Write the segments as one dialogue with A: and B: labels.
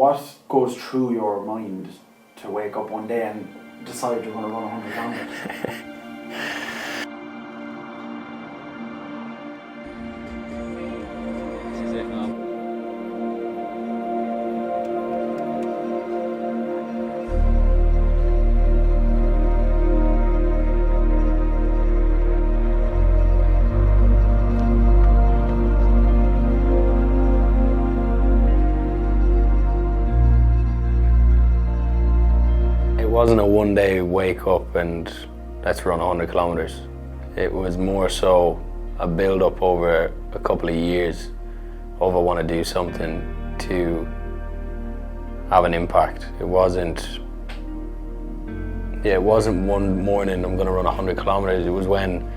A: What goes through your mind to wake up one day and decide you're going to run 100 kilometres?
B: It wasn't a one-day wake up and let's run 100 kilometres. It was more so a build-up over a couple of years of I want to do something to have an impact. It wasn't one morning I'm going to run 100 kilometres. It was when,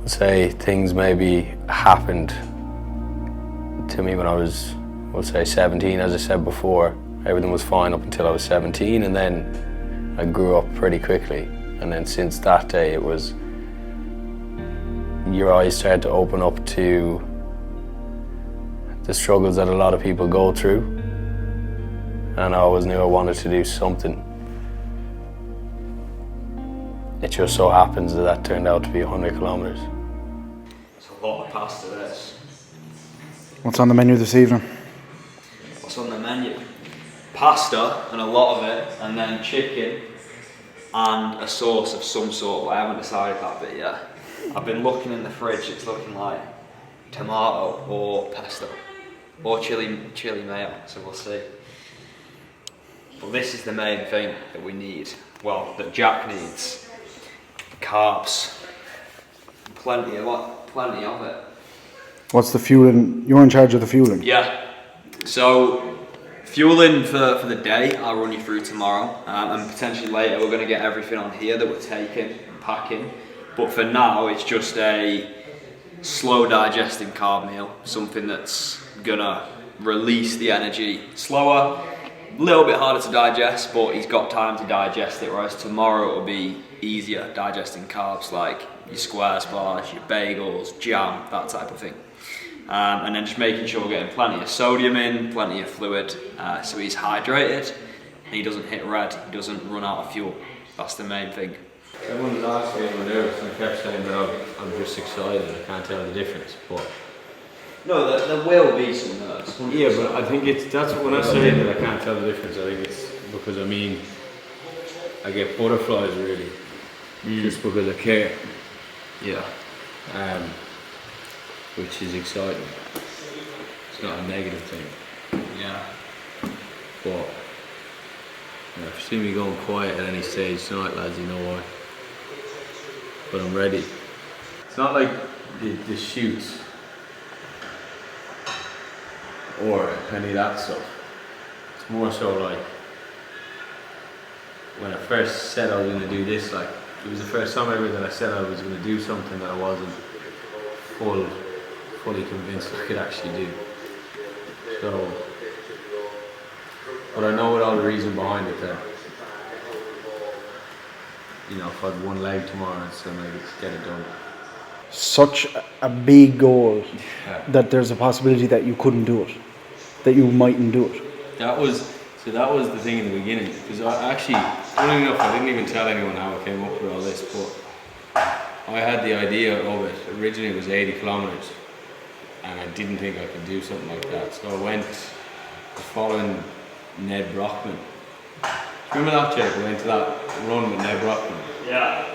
B: say, things maybe happened to me when I was, we'll say, 17, as I said before. Everything was fine up until I was 17, and then I grew up pretty quickly. And then since that day, it was, your eyes started to open up to the struggles that a lot of people go through. And I always knew I wanted to do something. It just so happens that that turned out to be 100 kilometres.
C: It's a lot of pasta, this.
A: What's on the menu this evening?
C: What's on the menu? Pasta, and a lot of it, and then chicken and a sauce of some sort, but I haven't decided that bit yet. I've been looking in the fridge, it's looking like tomato or pesto or chili mayo, so we'll see. But this is the main thing that we need, well, that Jack needs. Carbs, plenty of it.
A: What's the fueling? You're in charge of the fueling?
C: Yeah, so fueling for the day, I'll run you through tomorrow, and potentially later we're going to get everything on here that we're taking and packing. But for now, it's just a slow digesting carb meal, something that's going to release the energy slower, a little bit harder to digest, but he's got time to digest it, whereas tomorrow it'll be easier digesting carbs like your squares bars, your bagels, jam, that type of thing. And then just making sure we're getting plenty of sodium in, plenty of fluid, so he's hydrated and he doesn't hit red, he doesn't run out of fuel. That's the main thing.
D: Everyone was asking me when nervous and I kept saying that I'm just excited, I can't tell the difference. But
C: no, there will be some nerves. 100%.
D: Yeah, but I think that's when I say that I can't tell the difference, I think it's because I get butterflies really, just because I care.
C: Yeah.
D: Which is exciting. It's not a negative thing.
C: Yeah.
D: But if you see me going quiet at any stage tonight, lads, you know why. But I'm ready. It's not like the shoots or any of that stuff. It's more so like when I first said I was going to do this, like it was the first time ever that I said I was going to do something that I wasn't fully convinced I could actually do. So, but I know with all the reason behind it that, you know, if I had one leg tomorrow, it's going to get it done.
A: Such a big goal that there's a possibility that you couldn't do it, that you mightn't do it.
D: That was the thing in the beginning, because I actually, funny enough, I didn't even tell anyone how I came up with all this, but I had the idea of it. Originally it was 80 kilometres. And I didn't think I could do something like that. So I went following Ned Brockman. Remember that, Jake? I went to that run with Ned Brockman.
C: Yeah.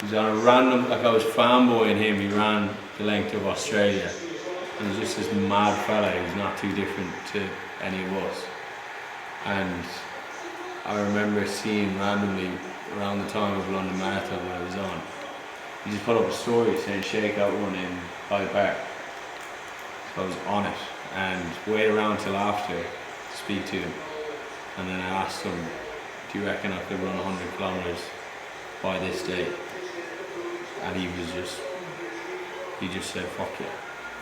D: He was on a random, like I was fanboying him, he ran the length of Australia. And he's just this mad fella who's not too different to any of us. And I remember seeing randomly around the time of London Marathon when I was on, he just put up a story saying shakeout run in Hyde Park. So I was on it and wait around till after to speak to him, and then I asked him, do you reckon I could run 100 kilometres by this date? And he just said fuck yeah.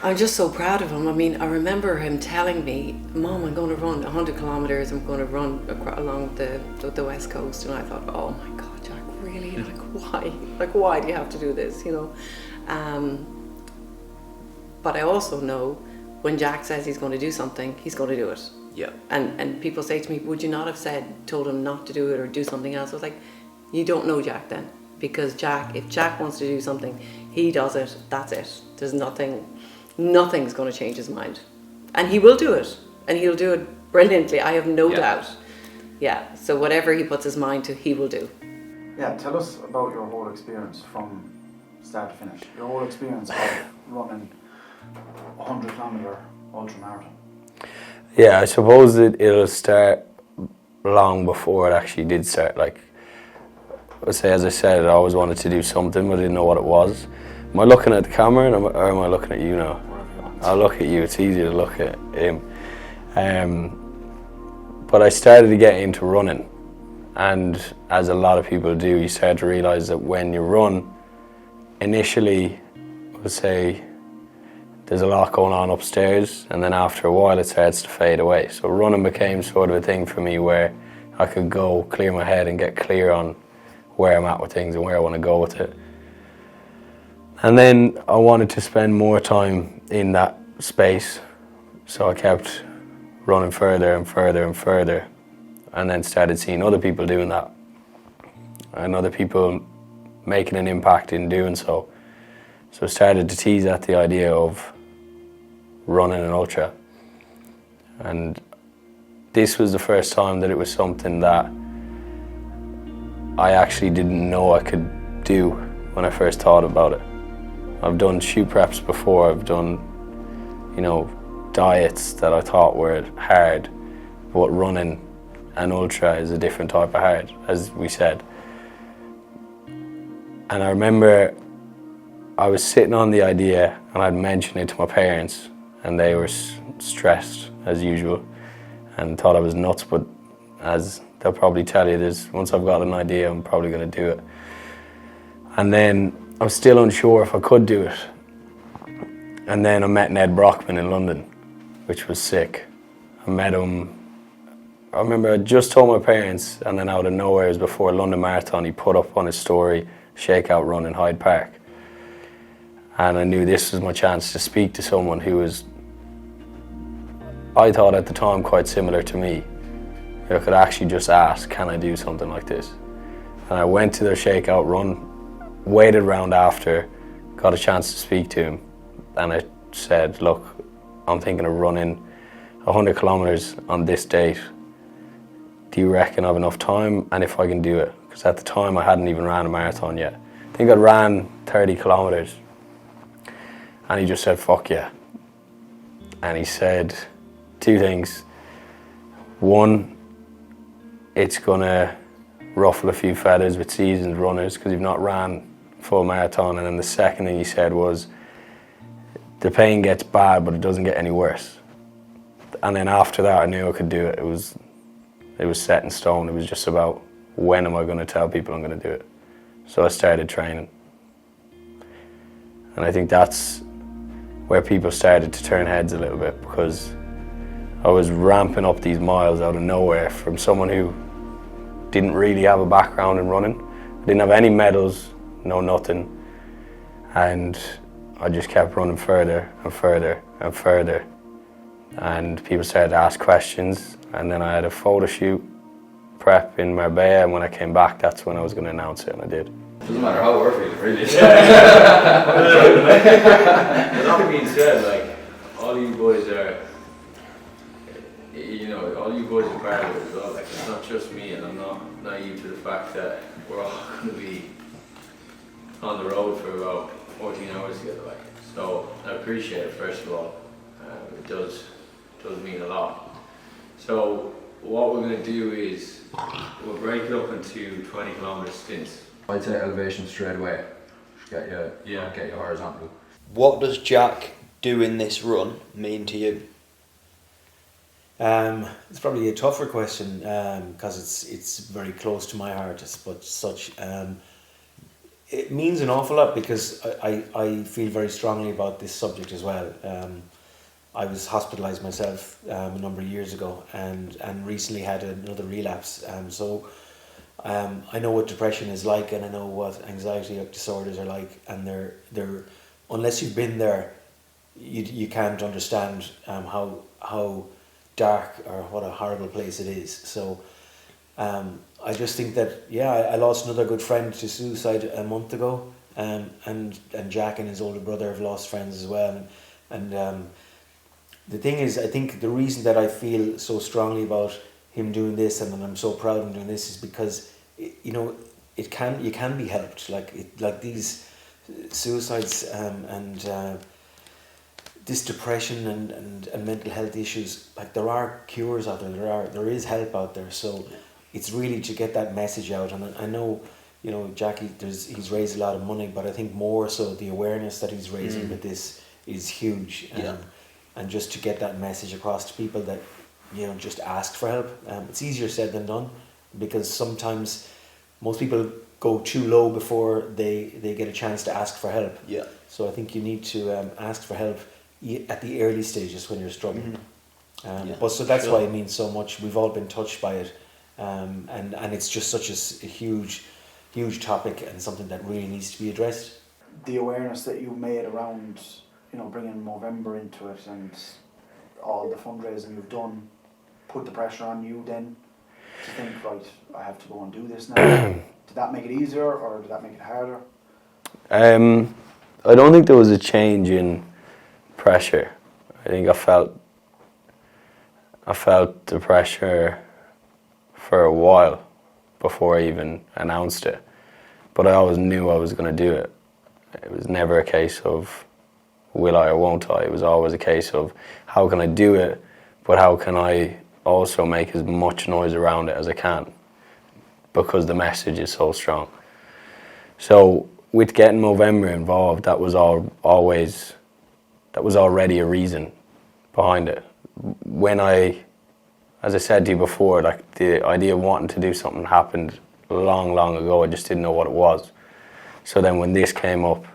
E: I'm just so proud of him. I mean, I remember him telling me, Mom, I'm going to run 100 kilometres, I'm going to run along the west coast, and I thought, oh my God, Jack, really? Like why? Like why do you have to do this, you know? But I also know when Jack says he's going to do something, he's going to do it. Yeah. And people say to me, would you not have told him not to do it or do something else? I was like, you don't know Jack then. Because if Jack wants to do something, he does it, that's it. There's nothing's going to change his mind. And he will do it. And he'll do it brilliantly, I have no doubt. Yeah, so whatever he puts his mind to, he will do.
A: Yeah, tell us about your whole experience from start to finish. Your whole experience of running a 100-kilometre ultramarathon.
B: Yeah, I suppose it'll start long before it actually did start. Like, as I said, I always wanted to do something, but I didn't know what it was. Am I looking at the camera or am I looking at you now? I'll look at you, it's easier to look at him. But I started to get into running, and as a lot of people do, you start to realise that when you run, initially, I would say, there's a lot going on upstairs, and then after a while it starts to fade away. So running became sort of a thing for me where I could go clear my head and get clear on where I'm at with things and where I want to go with it. And then I wanted to spend more time in that space, so I kept running further and further and further, and then started seeing other people doing that and other people making an impact in doing so. So I started to tease at the idea of running an ultra, and this was the first time that it was something that I actually didn't know I could do when I first thought about it. I've done shoe preps before, I've done, diets that I thought were hard, but running an ultra is a different type of hard, as we said. And I remember I was sitting on the idea and I'd mentioned it to my parents, and they were stressed as usual and thought I was nuts, but as they'll probably tell you, once I've got an idea, I'm probably going to do it. And then I was still unsure if I could do it. And then I met Ned Brockman in London, which was sick. I met him, I remember I just told my parents, and then out of nowhere, it was before London Marathon, he put up on his story, shakeout run in Hyde Park. And I knew this was my chance to speak to someone who was, I thought at the time, quite similar to me. I could actually just ask, can I do something like this? And I went to their shakeout run, waited around after, got a chance to speak to him, and I said, look, I'm thinking of running 100 kilometres on this date. Do you reckon I have enough time, and if I can do it? Because at the time I hadn't even ran a marathon yet. I think I'd ran 30 kilometres. And he just said, fuck yeah. And he said two things. One, it's gonna ruffle a few feathers with seasoned runners because you've not ran full marathon. And then the second thing he said was, the pain gets bad, but it doesn't get any worse. And then after that, I knew I could do it. It was set in stone. It was just about, when am I going to tell people I'm going to do it? So I started training. And I think that's where people started to turn heads a little bit, because I was ramping up these miles out of nowhere from someone who didn't really have a background in running. I didn't have any medals, no nothing. And I just kept running further and further and further. And people started to ask questions, and then I had a photo shoot prep in Marbella, and when I came back, that's when I was going to announce it, and I did.
C: Doesn't matter how we're feeling, really.
D: That being said, like, all you boys are, all you boys are part of it as well. Like, it's not just me, and I'm not naive to the fact that we're all going to be on the road for about 14 hours together. Like, so I appreciate it, first of all. It does mean a lot. So what we're going to do is we'll break it up into 20 kilometre stints.
F: I'd say elevation straight away. Get you horizontal.
C: What does Jack doing this run mean to you?
G: It's probably a tougher question because it's very close to my heart, but such. It means an awful lot because I feel very strongly about this subject as well. I was hospitalised myself a number of years ago and recently had another relapse. So I know what depression is like, and I know what anxiety disorders are like, and they're unless you've been there, you can't understand how dark or what a horrible place it is. So I just think that, yeah, I lost another good friend to suicide a month ago, and Jack and his older brother have lost friends as well. And the thing is, I think the reason that I feel so strongly about him doing this, and I'm so proud of him doing this, is because, you know, you can be helped. Like these suicides and this depression and mental health issues, like there are cures out there. There is help out there. So it's really to get that message out. And I know, you know, Jackie, he's raised a lot of money, but I think more so the awareness that he's raising with this is huge. And just to get that message across to people that, you know, just ask for help. It's easier said than done, because sometimes most people go too low before they get a chance to ask for help.
F: Yeah.
G: So I think you need to ask for help at the early stages when you're struggling. But so that's why it means so much. We've all been touched by it, and it's just such a huge topic, and something that really needs to be addressed.
A: The awareness that you made around, you know, bringing Movember into it and all the fundraising you've done, put the pressure on you then to think, right, I have to go and do this now. Did that make it easier, or did that make it harder?
B: I don't think there was a change in pressure. I think I felt the pressure for a while before I even announced it, but I always knew I was going to do it. It was never a case of will I or won't I. It was always a case of how can I do it, but how can I also make as much noise around it as I can, because the message is so strong. So with getting Movember involved, that was already a reason behind it. When as I said to you before, like the idea of wanting to do something happened long ago. I just didn't know what it was. So then when this came up,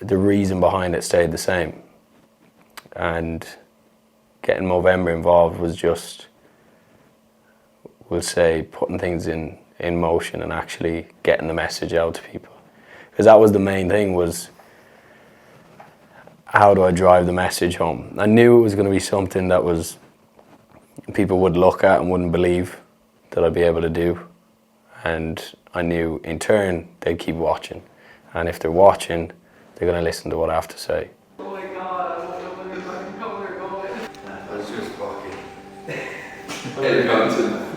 B: the reason behind it stayed the same. And getting Movember involved was just, we'll say, putting things in motion and actually getting the message out to people. Because that was the main thing, was how do I drive the message home? I knew it was going to be something that was people would look at and wouldn't believe that I'd be able to do. And I knew in turn they'd keep watching. And if they're watching, they're going to listen to what I have to say.
F: Oh my god, I was just fucking. I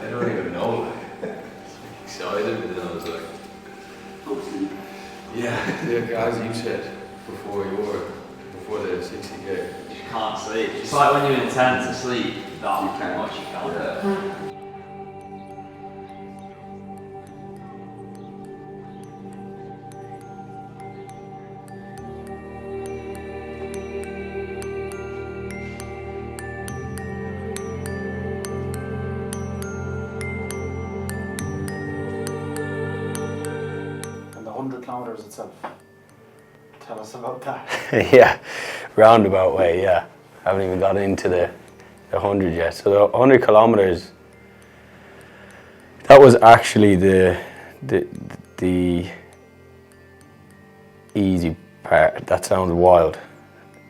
F: don't even know. Excited, but then I was like, yeah, as you said before the 60K.
C: You can't sleep. It's like when you intend to sleep, that too much you can't do it.
A: And the 100 kilometres itself, tell us about that.
B: Yeah, roundabout way, yeah. I haven't even got into the 100 yet. So the 100 kilometres, that was actually the easy part. That sounds wild.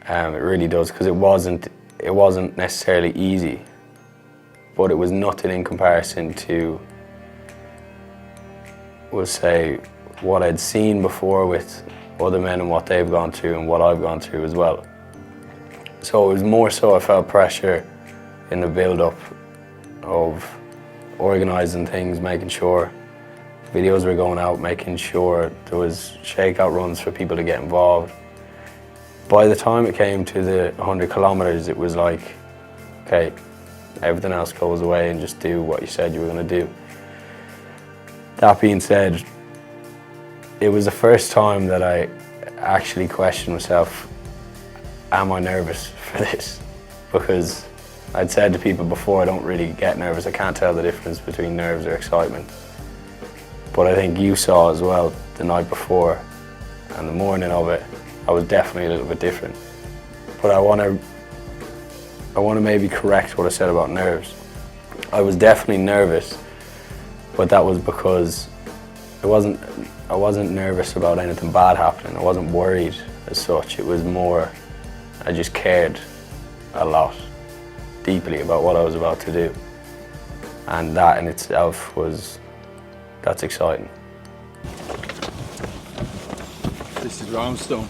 B: It really does, because it wasn't necessarily easy, but it was nothing in comparison to, we'll say, what I'd seen before with other men and what they've gone through and what I've gone through as well. So it was more so I felt pressure in the build-up of organising things, making sure videos were going out, making sure there was shakeout runs for people to get involved. By the time it came to the 100 kilometres, it was like, okay, everything else goes away and just do what you said you were going to do. That being said, it was the first time that I actually questioned myself, am I nervous for this? Because I'd said to people before, I don't really get nervous. I can't tell the difference between nerves or excitement. But I think you saw as well the night before and the morning of it, I was definitely a little bit different. But I want to maybe correct what I said about nerves. I was definitely nervous, but that was because I wasn't nervous about anything bad happening. I wasn't worried as such. It was more, I just cared a lot. deeply about what I was about to do. And that in itself that's exciting.
D: This is Ramstone.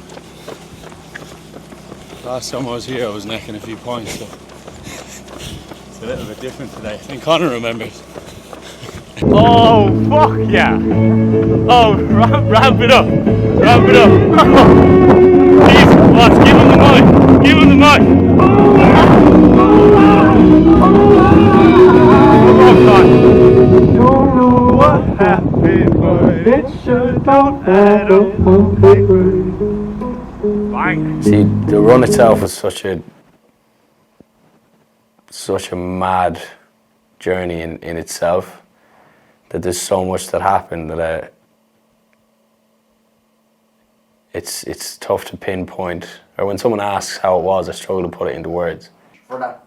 D: Last time I was here, I was necking a few points, so it's a little bit different today. I think Conor remembers. Oh, fuck yeah! Oh, ramp it up! Ramp it up! Jesus, what? Give him the mic! Give him the mic! Oh, God. Don't know what happened, but it sure don't add up on paper. Bang!
B: See, the run itself was such a mad journey in itself, that there's so much that happened that it's tough to pinpoint. Or when someone asks how it was, I struggle to put it into words.
A: For that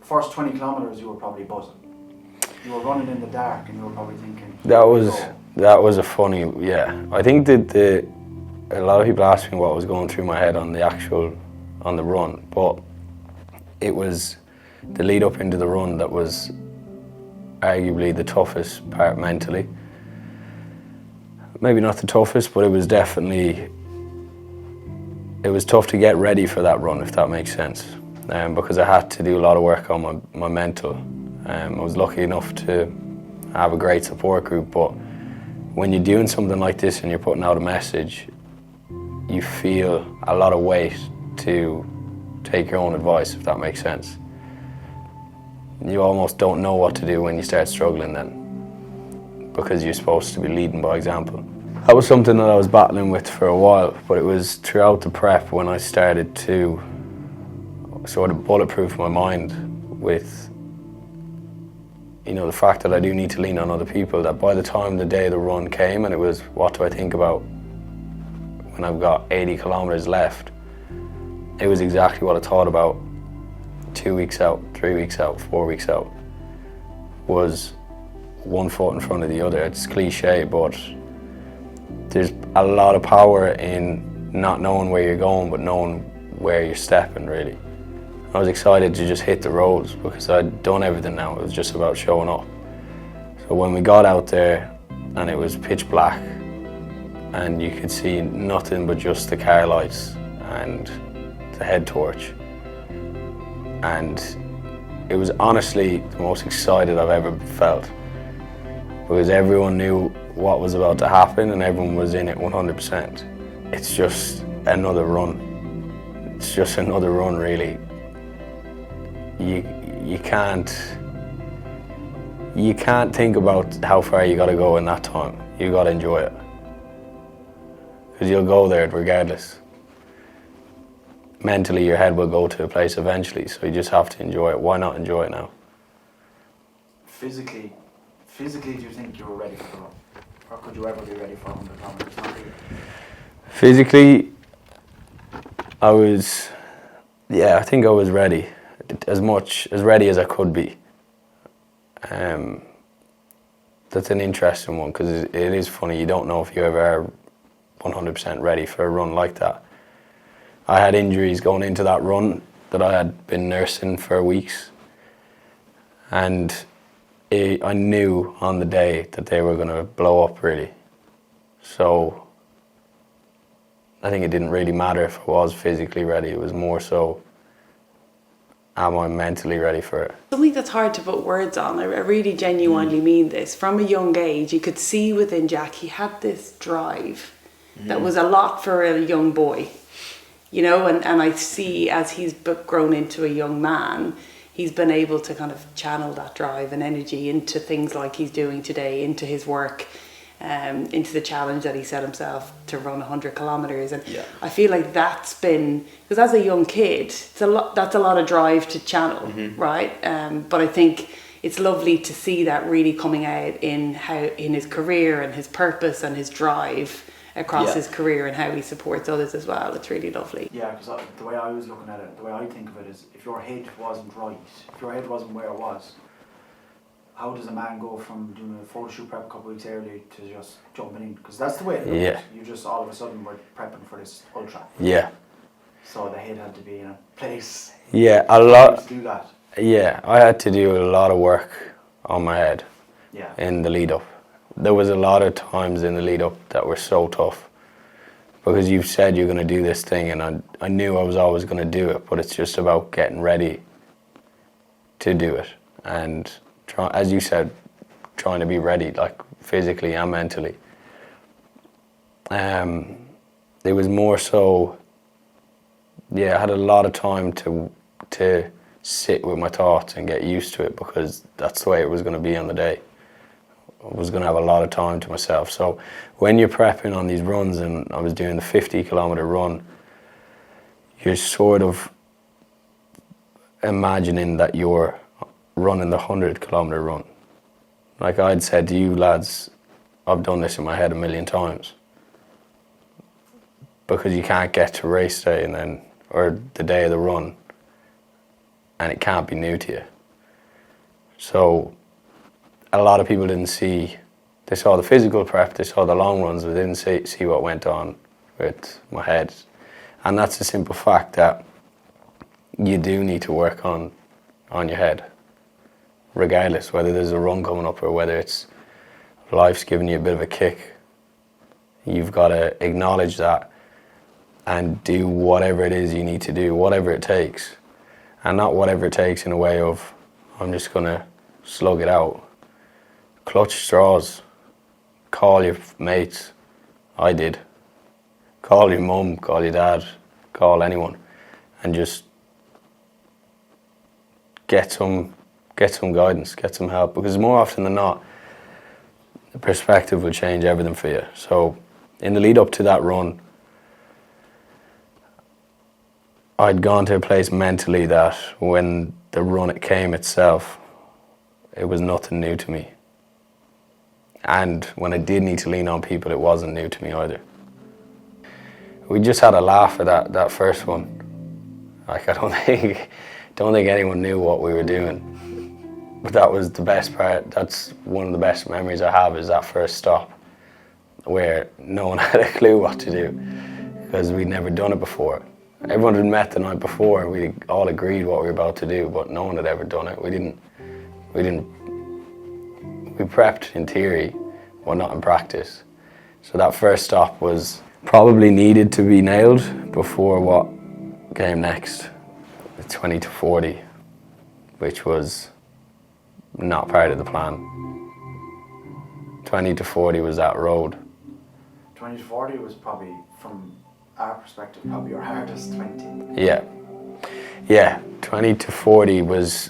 A: first 20 kilometres, you were probably buzzing. You were running in the dark, and you were probably thinking. That
B: was a funny, yeah. I think that a lot of people ask me what was going through my head on the run, but it was the lead up into the run that was arguably the toughest part mentally. Maybe not the toughest, but it was tough to get ready for that run, if that makes sense, because I had to do a lot of work on my mental. I was lucky enough to have a great support group, but when you're doing something like this and you're putting out a message, you feel a lot of weight to take your own advice, if that makes sense. You almost don't know what to do when you start struggling then, because you're supposed to be leading by example. That was something that I was battling with for a while, but it was throughout the prep when I started to sort of bulletproof my mind with, you know, the fact that I do need to lean on other people, that by the time the day of the run came and it was, what do I think about when I've got 80 kilometres left, it was exactly what I thought about 2 weeks out, 3 weeks out, 4 weeks out, was one foot in front of the other. It's cliche, but there's a lot of power in not knowing where you're going, but knowing where you're stepping, really. I was excited to just hit the roads because I'd done everything now. It was just about showing up. So when we got out there and it was pitch black and you could see nothing but just the car lights and the head torch, and it was honestly the most excited I've ever felt, because everyone knew what was about to happen and everyone was in it 100%. It's just another run. It's just another run, really. You can't think about how far you got to go in that time. You got to enjoy it, because you'll go there regardless. Mentally, your head will go to a place eventually, so you just have to enjoy it. Why not enjoy it now?
A: Physically, do you think you were ready for the run? Or could you ever be ready for 100 kilometres? Not really.
B: Physically, I think I was ready. As ready as I could be. That's an interesting one, because it is funny. You don't know if you ever are 100% ready for a run like that. I had injuries going into that run that I had been nursing for weeks, and I knew on the day that they were going to blow up, really. So I think it didn't really matter if I was physically ready. It was more so, am I mentally ready for it?
E: Something that's hard to put words on. I really genuinely mean this. From a young age, you could see within Jack, he had this drive that was a lot for a young boy. You know, and I see as he's grown into a young man, he's been able to kind of channel that drive and energy into things like he's doing today, into his work, into the challenge that he set himself to run 100 kilometres. And I feel like that's been, because as a young kid, that's a lot of drive to channel, right? But I think it's lovely to see that really coming out in his career and his purpose and his drive across his career, and how he supports others as well. It's really lovely.
A: Yeah, because the way I was looking at it, the way I think of it is, if your head wasn't right, if your head wasn't where it was, how does a man go from doing a photo shoot prep a couple of weeks earlier to just jumping in? Because that's the way it looked. You just all of a sudden were prepping for this ultra.
B: Yeah.
A: So the head had to be in a place.
B: Yeah,
A: to do that.
B: Yeah, I had to do a lot of work on my head
A: Yeah.
B: in the lead up. There was a lot of times in the lead up that were so tough because you've said you're going to do this thing, and I knew I was always going to do it, but it's just about getting ready to do it. And as you said, trying to be ready, like physically and mentally. It was more so, yeah, I had a lot of time to sit with my thoughts and get used to it, because that's the way it was going to be on the day. I was going to have a lot of time to myself. So when you're prepping on these runs, and I was doing the 50-kilometer run, you're sort of imagining that you're running the 100-kilometer run. Like I'd said to you lads, I've done this in my head a million times, because you can't get to race day and then, or the day of the run, and it can't be new to you. So a lot of people didn't see, they saw the physical prep, they saw the long runs, but they didn't see what went on with my head. And that's the simple fact that you do need to work on your head, regardless, whether there's a run coming up or whether it's life's giving you a bit of a kick. You've got to acknowledge that and do whatever it is you need to do, whatever it takes. And not whatever it takes in a way of, I'm just going to slug it out. Clutch straws. Call your mates. I did. Call your mum, call your dad, call anyone. And just get some guidance, get some help. Because more often than not, the perspective will change everything for you. So in the lead up to that run, I'd gone to a place mentally that when the run it came itself, it was nothing new to me. And when I did need to lean on people, it wasn't new to me either. We just had a laugh at that first one. Like, I don't think anyone knew what we were doing. But that was the best part. That's one of the best memories I have, is that first stop, where no one had a clue what to do, because we'd never done it before. Everyone had met the night before, and we all agreed what we were about to do, but no one had ever done it. We prepped in theory, but not in practice. So that first stop was probably needed to be nailed before what came next, the 20 to 40, which was not part of the plan. 20 to 40 was that road.
A: 20 to 40 was probably, from our perspective, probably your hardest 20.
B: Yeah, 20 to 40 was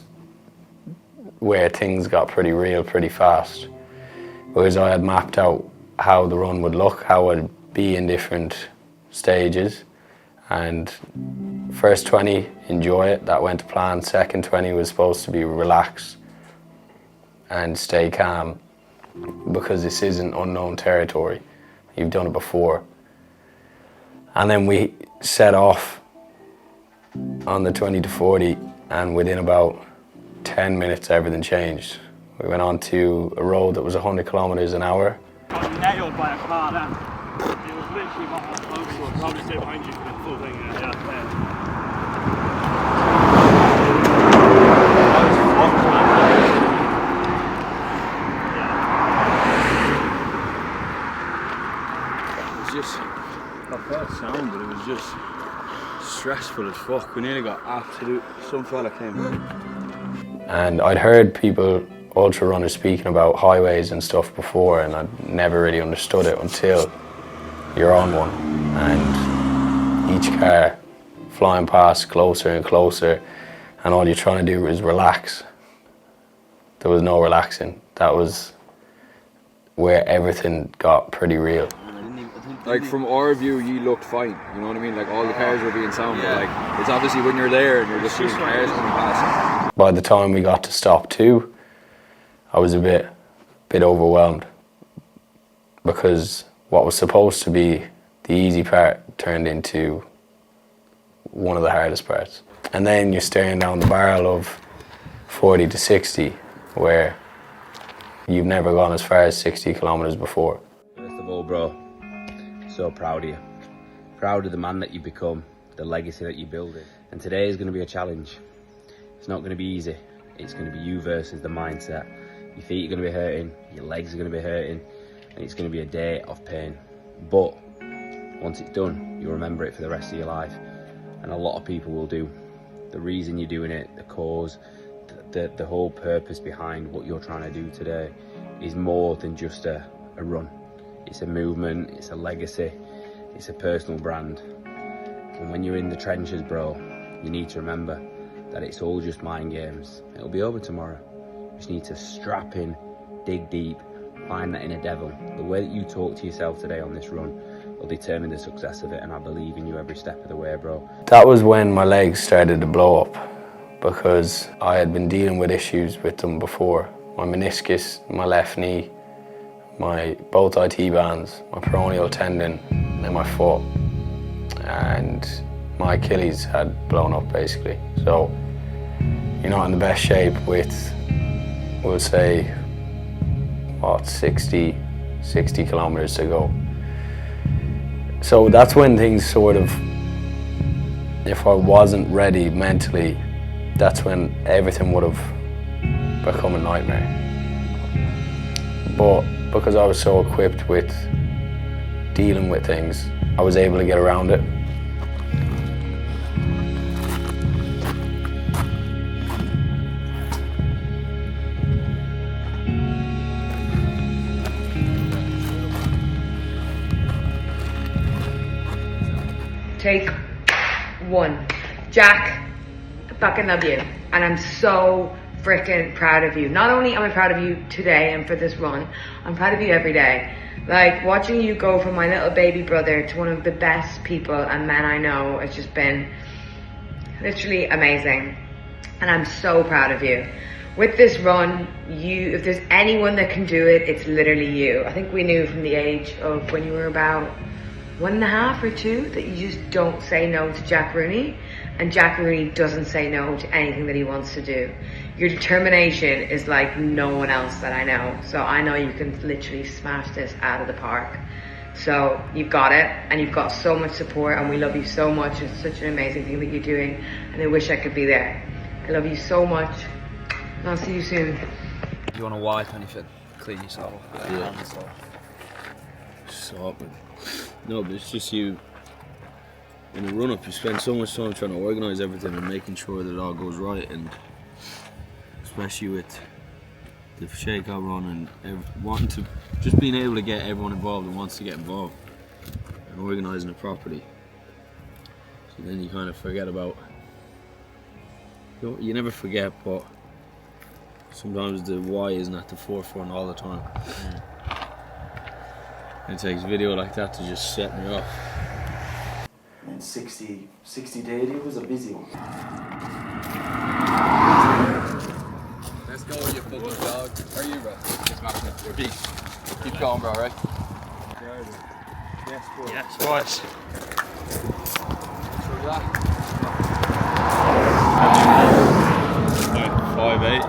B: where things got pretty real pretty fast, because I had mapped out how the run would look, how it would be in different stages. And first 20, enjoy it, that went to plan. Second 20 was supposed to be relax and stay calm, because this isn't unknown territory. You've done it before. And then we set off on the 20 to 40, and within about 10 minutes everything changed. We went on to a road that was 100 kilometers an hour.
H: Got nailed by a car then. It was literally got that close to us. I'll just stay behind you for the full thing.
D: It was just, I felt sound, but it was just stressful as fuck. We nearly got some fella came in.
B: And I'd heard people, ultra runners, speaking about highways and stuff before, and I'd never really understood it until you're on one, and each car flying past closer and closer, and all you're trying to do is relax. There was no relaxing. That was where everything got pretty real.
F: Like, from our view, you looked fine, you know what I mean? Like, all the cars were being sound, but like, it's obviously when you're there and you're just seeing cars coming past.
B: By the time we got to stop 2, I was a bit overwhelmed, because what was supposed to be the easy part turned into one of the hardest parts. And then you're staring down the barrel of 40 to 60, where you've never gone as far as 60 kilometers before.
I: First of all, bro, so proud of you. Proud of the man that you become, the legacy that you're building. And today is going to be a challenge. It's not going to be easy. It's going to be you versus the mindset. Your feet are going to be hurting, your legs are going to be hurting, and it's going to be a day of pain. But once it's done, you'll remember it for the rest of your life. And a lot of people will do. The reason you're doing it, the cause, the whole purpose behind what you're trying to do today is more than just a run. It's a movement, it's a legacy, it's a personal brand. And when you're in the trenches, bro, you need to remember that it's all just mind games. It'll be over tomorrow. You just need to strap in, dig deep, find that inner devil. The way that you talk to yourself today on this run will determine the success of it, and I believe in you every step of the way, bro.
B: That was when my legs started to blow up, because I had been dealing with issues with them before. My meniscus, my left knee, my both IT bands, my peroneal tendon, and my foot, and my Achilles had blown up basically. So you're not in the best shape with, we'll say, what, 60 kilometers to go. So that's when things sort of, if I wasn't ready mentally, that's when everything would have become a nightmare. But because I was so equipped with dealing with things, I was able to get around it.
J: Take one. Jack, I fucking love you. And I'm so freaking proud of you. Not only am I proud of you today and for this run, I'm proud of you every day. Like, watching you go from my little baby brother to one of the best people and men I know has just been literally amazing. And I'm so proud of you. With this run, if there's anyone that can do it, it's literally you. I think we knew from the age of when you were about 1.5 or 2 that you just don't say no to Jack Rooney, and Jack Rooney doesn't say no to anything that he wants to do. Your determination is like no one else that I know, so I know you can literally smash this out of the park. So you've got it, and you've got so much support, and we love you so much. It's such an amazing thing that you're doing, and I wish I could be there. I love you so much, and I'll see you soon.
K: Do you want to wipe anything? Clean yourself?
D: Yeah. Stop it. No, but it's just you, in the run-up, you spend so much time trying to organise everything and making sure that it all goes right, and especially with the shakeout run and wanting to, just being able to get everyone involved and wants to get involved and organising it properly. So then you kind of forget about, you never forget, but sometimes the why isn't at the forefront all the time. It takes video like that to just set me off.
A: And 60 to 80 was a busy one.
F: Let's go, you fucking dog. How are you, bro? Just smashing it. Repeat. Keep going, bro, right?
H: Yes, boys. Yes, boys.
F: Through that.
D: 5'8",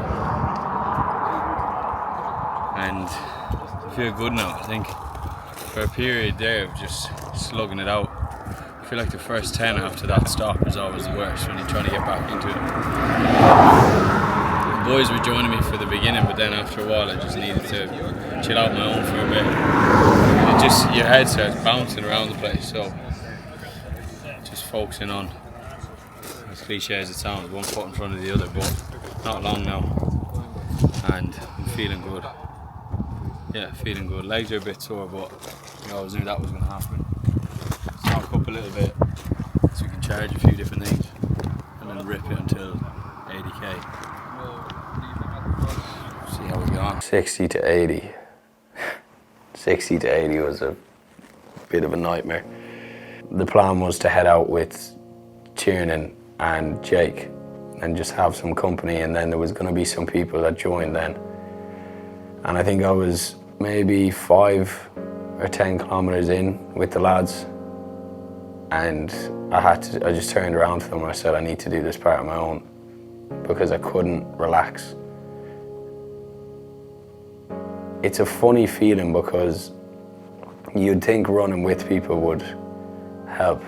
D: and I feel good now. I think for a period there of just slugging it out, I feel like the first 10 after that stop is always the worst when you're trying to get back into it. The boys were joining me for the beginning, but then after a while I just needed to chill out my own for a bit. And just your head starts bouncing around the place, so just focusing on, as cliche as it sounds, one foot in front of the other, but not long now, and I'm feeling good. Yeah, feeling good. Legs are a bit sore, but I always knew that was going to happen. Stock up a little bit so we can charge a few different things and then rip it until 80k. See how we get on.
B: 60 to 80. 60 to 80 was a bit of a nightmare. The plan was to head out with Tiernan and Jake and just have some company, and then there was going to be some people that joined then. And I think I was maybe 5 or 10 kilometers in with the lads, and I just turned around to them and I said, I need to do this part on my own, because I couldn't relax. It's a funny feeling because you'd think running with people would help,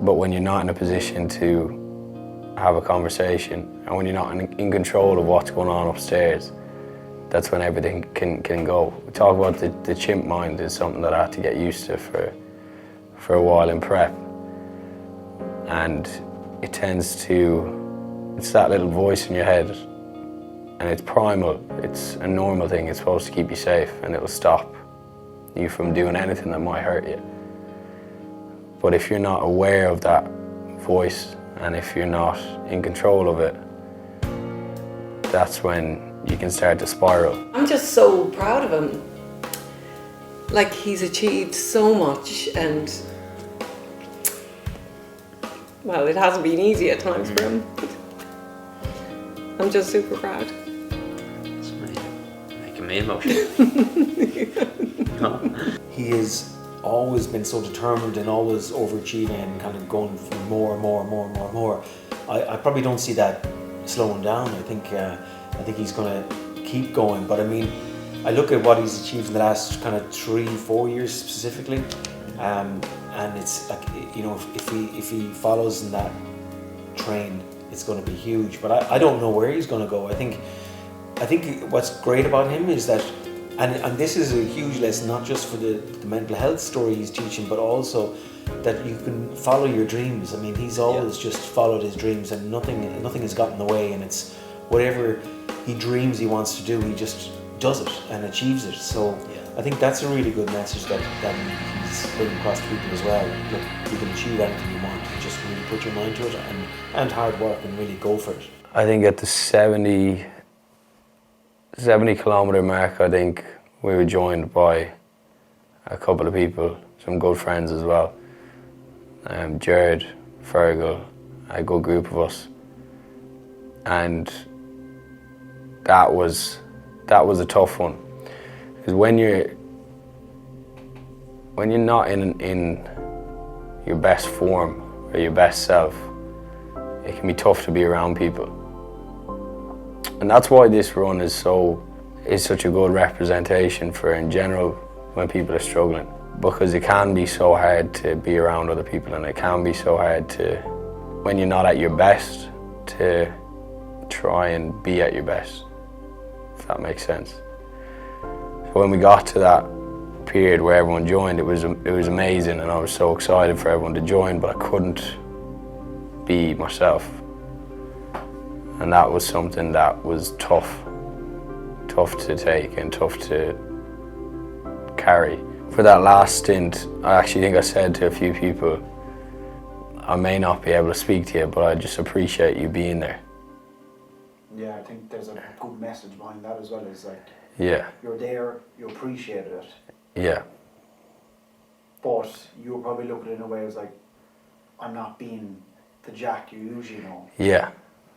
B: but when you're not in a position to have a conversation, and when you're not in control of what's going on upstairs, that's when everything can go. We talk about the chimp mind is something that I had to get used to for a while in prep, and it tends to, it's that little voice in your head, and it's primal, it's a normal thing, it's supposed to keep you safe, and it'll stop you from doing anything that might hurt you. But if you're not aware of that voice, and if you're not in control of it, that's when you can start to spiral.
E: I'm just so proud of him. Like, he's achieved so much, and well, it hasn't been easy at times for him. I'm just super proud.
I: It's making me emotional.
G: He has always been so determined and always overachieving and kind of going for more and more and more and more and more. I probably don't see that slowing down. I think he's going to keep going. But I mean, I look at what he's achieved in the last kind of 3-4 years specifically, and it's like, you know, if he follows in that train, it's going to be huge. But I don't know where he's going to go. I think what's great about him is that, and this is a huge lesson, not just for the mental health story he's teaching, but also that you can follow your dreams. I mean, he's always just followed his dreams, and nothing has gotten in the way, and it's whatever he dreams he wants to do, he just does it and achieves it. So I think that's a really good message that he's putting across to people as well. Look, you can achieve anything you want, you just really put your mind to it and hard work and really go for it.
B: I think at the 70 kilometre mark, I think we were joined by a couple of people, some good friends as well. Jared, Fergal, a good group of us. And that was a tough one. Because when you're not in your best form or your best self, it can be tough to be around people. And that's why this run is such a good representation for, in general, when people are struggling. Because it can be so hard to be around other people, and it can be so hard to, when you're not at your best, to try and be at your best, if that makes sense. So when we got to that period where everyone joined, it was amazing, and I was so excited for everyone to join, but I couldn't be myself. And that was something that was tough to take and tough to carry. For that last stint, I actually think I said to a few people, I may not be able to speak to you, but I just appreciate you being there.
A: Yeah, I think there's a good message behind that as well. It's like,
B: yeah,
A: you're there, you appreciated it.
B: Yeah.
A: But you were probably looking at it in a way as like, I'm not being the Jack you usually know.
B: Yeah.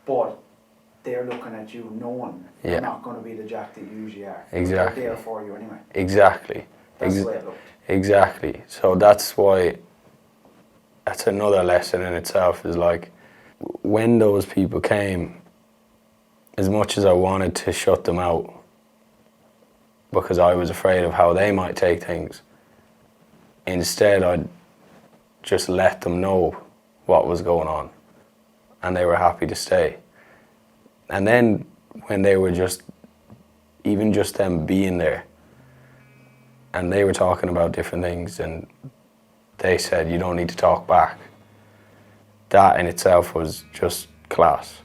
A: But they're looking at you knowing you're not going to be the Jack that you usually are.
B: Exactly.
A: They're there for you anyway.
B: Exactly.
A: That's the way it looked.
B: Exactly. So that's why, that's another lesson in itself, is like, when those people came, as much as I wanted to shut them out, because I was afraid of how they might take things, instead I'd just let them know what was going on, and they were happy to stay. And then when they were even just them being there, and they were talking about different things, and they said, you don't need to talk back. That in itself was just class.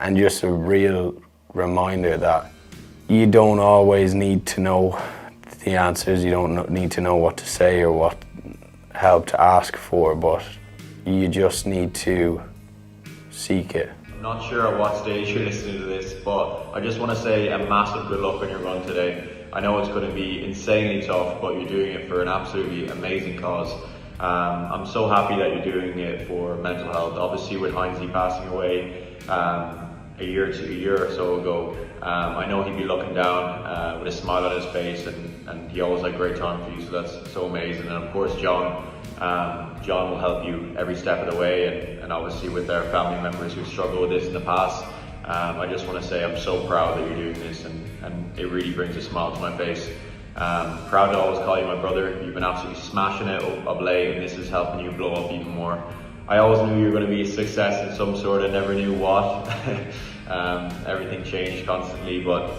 B: And just a real reminder that you don't always need to know the answers, you don't need to know what to say or what help to ask for, but you just need to seek it.
L: I'm not sure at what stage you're listening to this, but I just want to say a massive good luck on your run today. I know it's going to be insanely tough, but you're doing it for an absolutely amazing cause. I'm so happy that you're doing it for mental health. Obviously, with Heinzie passing away a year or so ago, I know he'd be looking down with a smile on his face, and he always had great time for you, so that's so amazing. And of course, John will help you every step of the way, and obviously with their family members who struggled with this in the past. I just want to say I'm so proud that you're doing this, and it really brings a smile to my face. Proud to always call you my brother. You've been absolutely smashing it of late, and this is helping you blow up even more. I always knew you were going to be a success in some sort. I never knew what. Everything changed constantly, but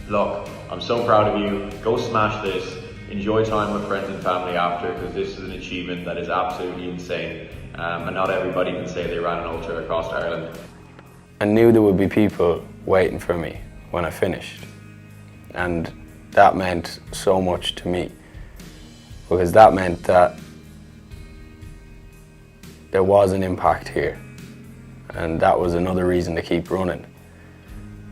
L: look, I'm so proud of you. Go smash this. Enjoy time with friends and family after, because this is an achievement that is absolutely insane. And not everybody can say they ran an ultra across Ireland.
B: I knew there would be people waiting for me when I finished, and that meant so much to me, because that meant that there was an impact here, and that was another reason to keep running.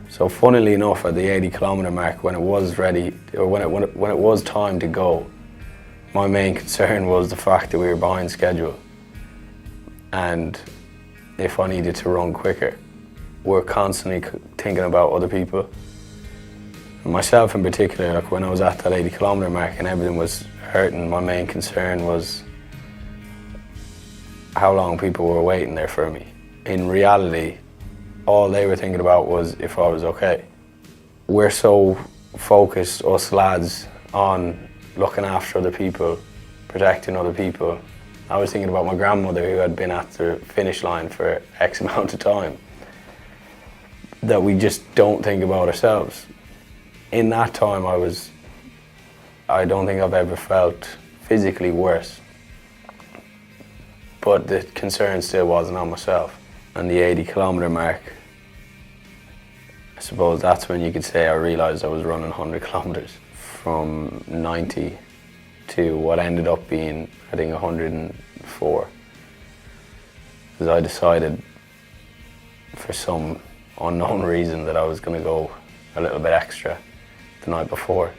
B: So funnily enough, at the 80-kilometre mark, when it was ready, or when it was time to go, my main concern was the fact that we were behind schedule, and if I needed to run quicker. We're constantly thinking about other people. And myself in particular, like when I was at that 80-kilometre mark and everything was hurting, my main concern was how long people were waiting there for me. In reality, all they were thinking about was if I was okay. We're so focused, us lads, on looking after other people, protecting other people. I was thinking about my grandmother, who had been at the finish line for X amount of time, that we just don't think about ourselves. In that time, I don't think I've ever felt physically worse, but the concern still wasn't on myself. And the 80-kilometre mark, I suppose that's when you could say I realised I was running 100 kilometres, from 90 to what ended up being, I think, 104. Because I decided, for some unknown reason, that I was going to go a little bit extra the night before.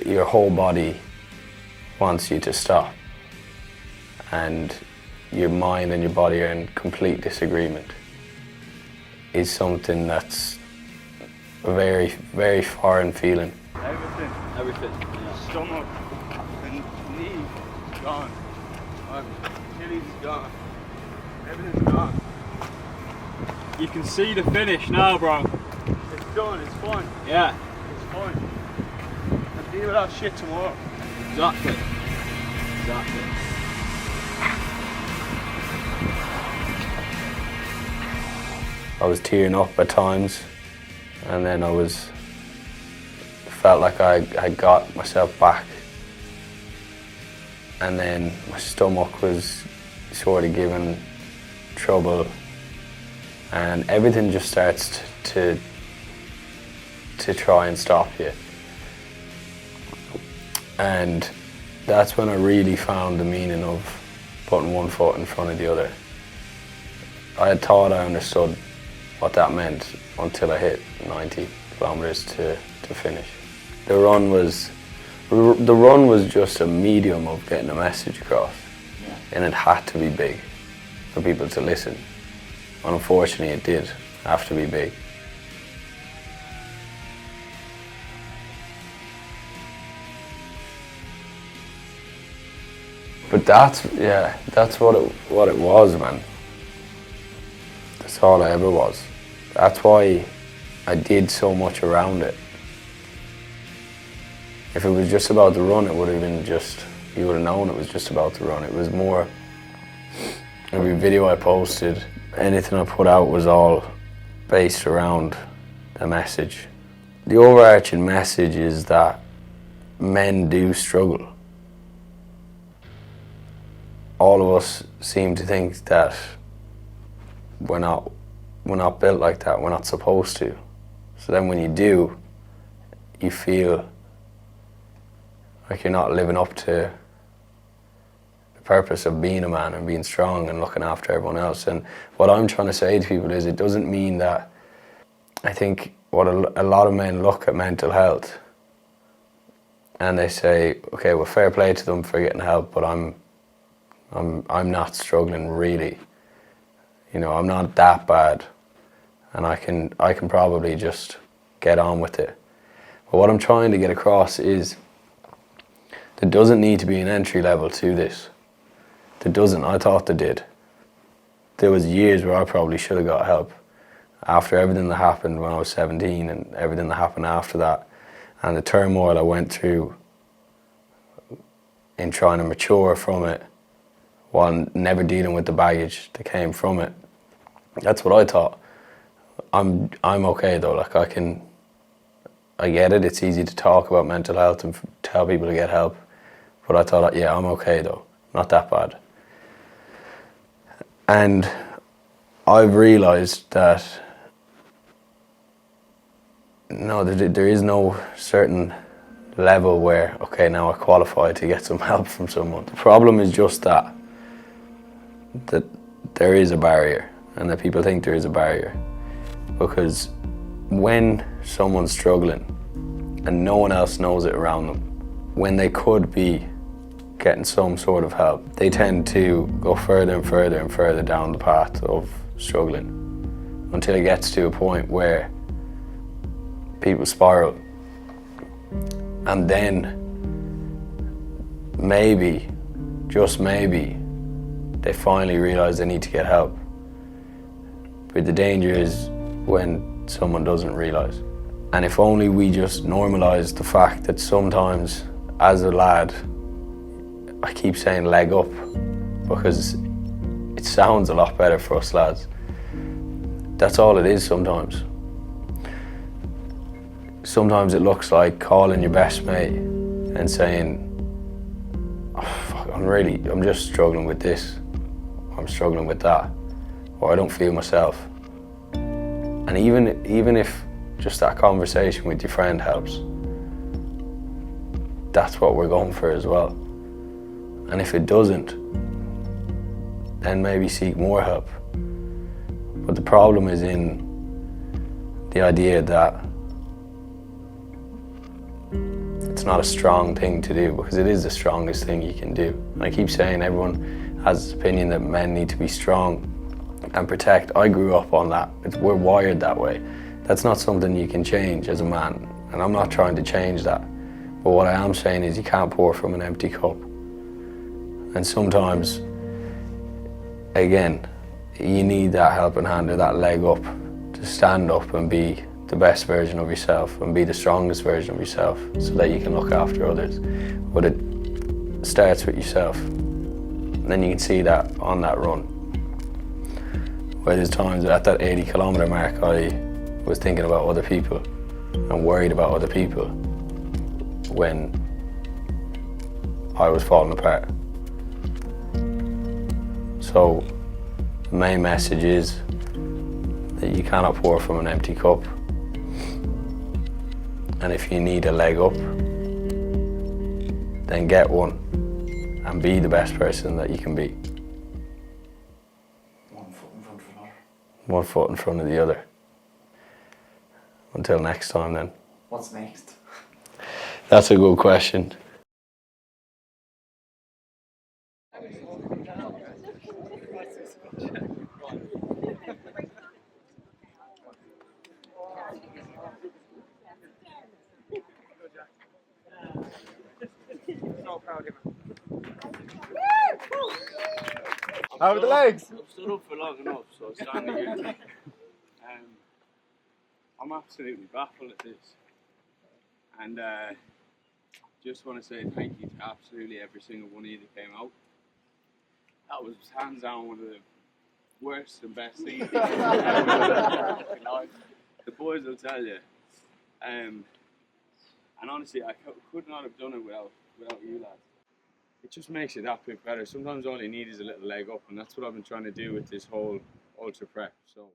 B: Your whole body wants you to stop, and your mind and your body are in complete disagreement. Is something that's a very, very foreign feeling.
H: Everything.
F: Everything.
H: Stomach and knee gone. Achilles is gone. Everything's gone. You can see the finish now, bro. It's done. It's fun.
F: Yeah.
H: It's fun. I'll deal with that shit tomorrow.
F: Exactly. Exactly.
B: I was tearing up at times, and then felt like I got myself back, and then my stomach was sort of giving trouble, and everything just starts to try and stop you. And that's when I really found the meaning of putting one foot in front of the other. I had thought I understood what that meant until I hit 90 kilometres to finish. The run was just a medium of getting a message across, and it had to be big for people to listen. And unfortunately, it did have to be big. But that's what it was, man. That's all I ever was. That's why I did so much around it. If it was just about the run, it would have been just, you would have known it was just about the run. It was more, every video I posted, anything I put out was all based around the message. The overarching message is that men do struggle. All of us seem to think that we're not built like that, we're not supposed to. So then when you do, you feel like you're not living up to the purpose of being a man and being strong and looking after everyone else. And what I'm trying to say to people is, it doesn't mean that, I think what a lot of men look at mental health and they say, okay, well, fair play to them for getting help, but I'm not struggling really. You know, I'm not that bad, and I can probably just get on with it. But what I'm trying to get across is there doesn't need to be an entry level to this. There doesn't. I thought there did. There was years where I probably should have got help, after everything that happened when I was 17 and everything that happened after that, and the turmoil I went through in trying to mature from it while never dealing with the baggage that came from it. That's what I thought. I'm okay though, like I get it, it's easy to talk about mental health and tell people to get help, but I thought, yeah, I'm okay though, not that bad. And I've realised that no, there is no certain level where, okay, now I qualify to get some help from someone. The problem is just that there is a barrier, and that people think there is a barrier. Because when someone's struggling and no one else knows it around them, when they could be getting some sort of help, they tend to go further and further and further down the path of struggling until it gets to a point where people spiral. And then maybe, just maybe, they finally realise they need to get help. But the danger is when someone doesn't realise. And if only we just normalise the fact that sometimes, as a lad, I keep saying leg up because it sounds a lot better for us lads. That's all it is sometimes. Sometimes it looks like calling your best mate and saying, oh, fuck, I'm just struggling with this, I'm struggling with that, or I don't feel myself. And even if just that conversation with your friend helps, that's what we're going for as well. And if it doesn't, then maybe seek more help. But the problem is in the idea that it's not a strong thing to do, because it is the strongest thing you can do. And I keep saying everyone has this opinion that men need to be strong and protect. I grew up on that. We're wired that way. That's not something you can change as a man, and I'm not trying to change that. But what I am saying is you can't pour from an empty cup. And sometimes, again, you need that helping hand or that leg up to stand up and be the best version of yourself and be the strongest version of yourself so that you can look after others. But it starts with yourself. And then you can see that on that run. Where there's times at that 80-kilometre mark I was thinking about other people and worried about other people when I was falling apart. So the main message is that you cannot pour from an empty cup. And if you need a leg up, then get one and be the best person that you can be.
A: One foot in front of another.
B: One foot in front of the other. Until next time then.
A: What's next?
B: That's a good question.
H: How are the legs?
D: I've stood up for long enough, so it's starting to get me. I'm absolutely baffled at this. And just want to say thank you to absolutely every single one of you that came out. That was hands down one of the worst and best things. The boys will tell you. And honestly, I could not have done it without you lads. It just makes it that bit better. Sometimes all you need is a little leg up, and that's what I've been trying to do with this whole ultra prep. So.